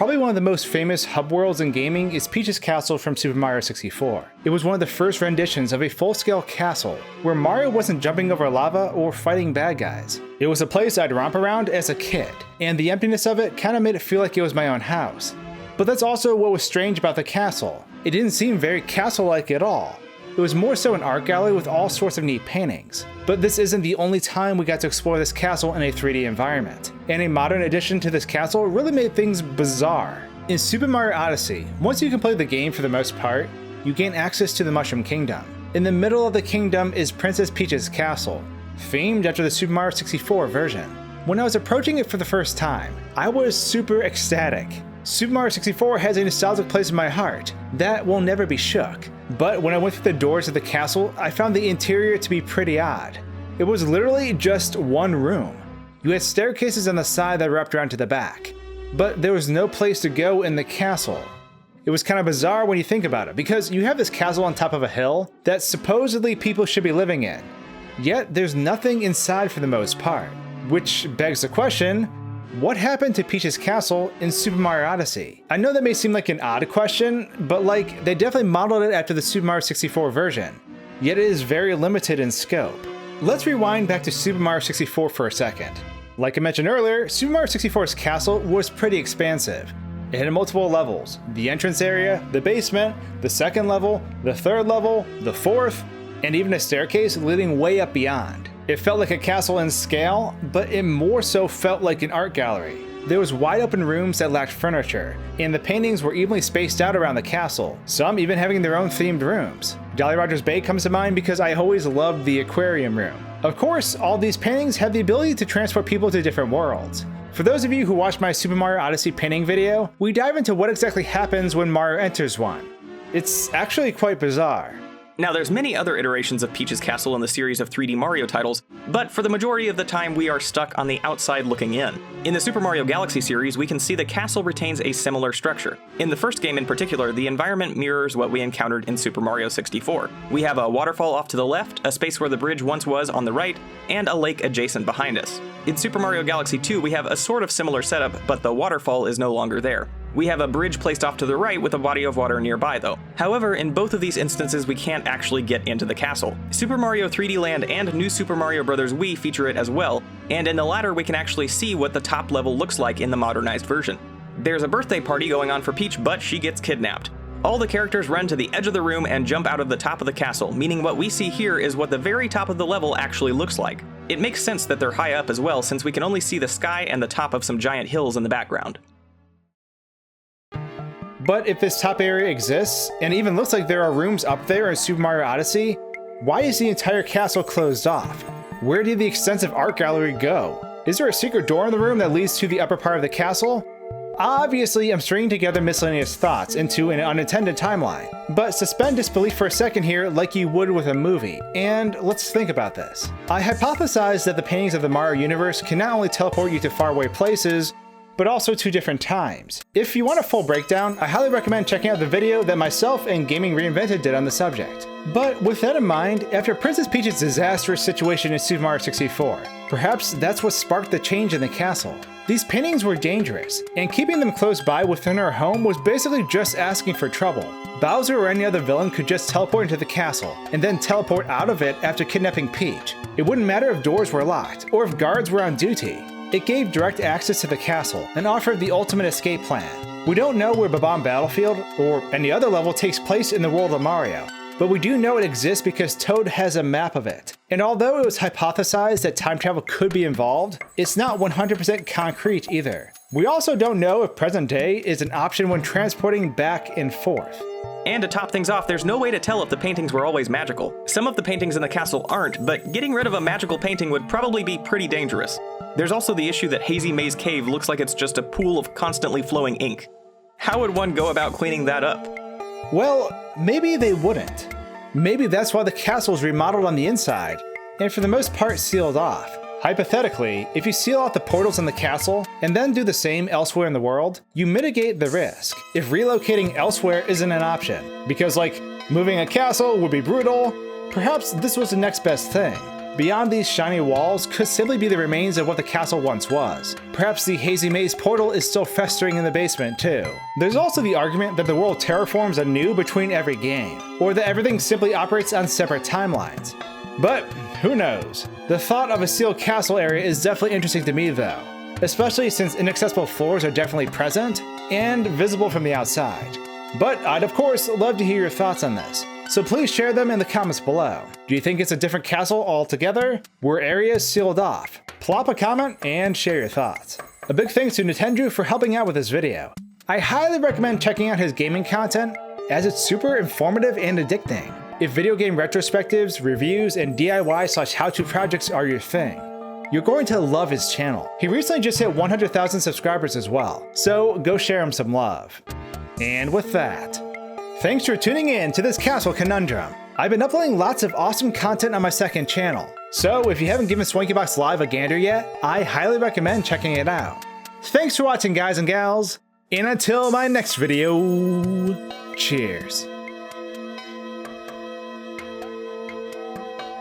Probably one of the most famous hub worlds in gaming is Peach's Castle from Super Mario 64. It was one of the first renditions of a full-scale castle, where Mario wasn't jumping over lava or fighting bad guys. It was a place I'd romp around as a kid, and the emptiness of it kinda made it feel like it was my own house. But that's also what was strange about the castle. It didn't seem very castle-like at all. It was more so an art gallery with all sorts of neat paintings. But this isn't the only time we got to explore this castle in a 3D environment, and a modern addition to this castle really made things bizarre. In Super Mario Odyssey, once you complete the game for the most part, you gain access to the Mushroom Kingdom. In the middle of the kingdom is Princess Peach's castle, themed after the Super Mario 64 version. When I was approaching it for the first time, I was super ecstatic. Super Mario 64 has a nostalgic place in my heart that will never be shook. But when I went through the doors of the castle, I found the interior to be pretty odd. It was literally just one room. You had staircases on the side that wrapped around to the back, but there was no place to go in the castle. It was kind of bizarre when you think about it, because you have this castle on top of a hill that supposedly people should be living in, yet there's nothing inside for the most part. Which begs the question, what happened to Peach's castle in Super Mario Odyssey? I know that may seem like an odd question, but they definitely modeled it after the Super Mario 64 version, yet it is very limited in scope. Let's rewind back to Super Mario 64 for a second. Like I mentioned earlier, Super Mario 64's castle was pretty expansive. It had multiple levels: the entrance area, the basement, the second level, the third level, the fourth, and even a staircase leading way up beyond. It felt like a castle in scale, but it more so felt like an art gallery. There was wide open rooms that lacked furniture, and the paintings were evenly spaced out around the castle, some even having their own themed rooms. Jolly Roger's Bay comes to mind because I always loved the aquarium room. Of course, all these paintings have the ability to transport people to different worlds. For those of you who watched my Super Mario Odyssey painting video, we dive into what exactly happens when Mario enters one. It's actually quite bizarre. Now, there's many other iterations of Peach's Castle in the series of 3D Mario titles, but for the majority of the time we are stuck on the outside looking in. In the Super Mario Galaxy series, we can see the castle retains a similar structure. In the first game in particular, the environment mirrors what we encountered in Super Mario 64. We have a waterfall off to the left, a space where the bridge once was on the right, and a lake adjacent behind us. In Super Mario Galaxy 2, we have a sort of similar setup, but the waterfall is no longer there. We have a bridge placed off to the right with a body of water nearby though. However, in both of these instances we can't actually get into the castle. Super Mario 3D Land and New Super Mario Bros. Wii feature it as well, and in the latter we can actually see what the top level looks like in the modernized version. There's a birthday party going on for Peach, but she gets kidnapped. All the characters run to the edge of the room and jump out of the top of the castle, meaning what we see here is what the very top of the level actually looks like. It makes sense that they're high up as well, since we can only see the sky and the top of some giant hills in the background. But if this top area exists, and even looks like there are rooms up there in Super Mario Odyssey, why is the entire castle closed off? Where did the extensive art gallery go? Is there a secret door in the room that leads to the upper part of the castle? Obviously, I'm stringing together miscellaneous thoughts into an unintended timeline, but suspend disbelief for a second here like you would with a movie, and let's think about this. I hypothesize that the paintings of the Mario universe can not only teleport you to faraway places, but also to different times. If you want a full breakdown, I highly recommend checking out the video that myself and Gaming Reinvented did on the subject. But with that in mind, after Princess Peach's disastrous situation in Super Mario 64, perhaps that's what sparked the change in the castle. These paintings were dangerous, and keeping them close by within her home was basically just asking for trouble. Bowser or any other villain could just teleport into the castle, and then teleport out of it after kidnapping Peach. It wouldn't matter if doors were locked, or if guards were on duty. It gave direct access to the castle, and offered the ultimate escape plan. We don't know where Bob-omb Battlefield, or any other level, takes place in the world of Mario, but we do know it exists because Toad has a map of it. And although it was hypothesized that time travel could be involved, it's not 100% concrete either. We also don't know if present day is an option when transporting back and forth. And to top things off, there's no way to tell if the paintings were always magical. Some of the paintings in the castle aren't, but getting rid of a magical painting would probably be pretty dangerous. There's also the issue that Hazy Maze Cave looks like it's just a pool of constantly flowing ink. How would one go about cleaning that up? Well, maybe they wouldn't. Maybe that's why the castle is remodeled on the inside, and for the most part sealed off. Hypothetically, if you seal off the portals in the castle, and then do the same elsewhere in the world, you mitigate the risk. If relocating elsewhere isn't an option, because moving a castle would be brutal, perhaps this was the next best thing. Beyond these shiny walls could simply be the remains of what the castle once was. Perhaps the Hazy Maze portal is still festering in the basement too. There's also the argument that the world terraforms anew between every game, or that everything simply operates on separate timelines. But who knows? The thought of a sealed castle area is definitely interesting to me though, especially since inaccessible floors are definitely present and visible from the outside. But I'd of course love to hear your thoughts on this, so please share them in the comments below. Do you think it's a different castle altogether? Were areas sealed off? Plop a comment and share your thoughts. A big thanks to Nintendrew for helping out with this video. I highly recommend checking out his gaming content as it's super informative and addicting. If video game retrospectives, reviews, and DIY/how-to projects are your thing, you're going to love his channel. He recently just hit 100,000 subscribers as well, so go share him some love. And with that, thanks for tuning in to this Castle Conundrum. I've been uploading lots of awesome content on my second channel, so if you haven't given SwankyBox Live a gander yet, I highly recommend checking it out. Thanks for watching, guys and gals, and until my next video, cheers.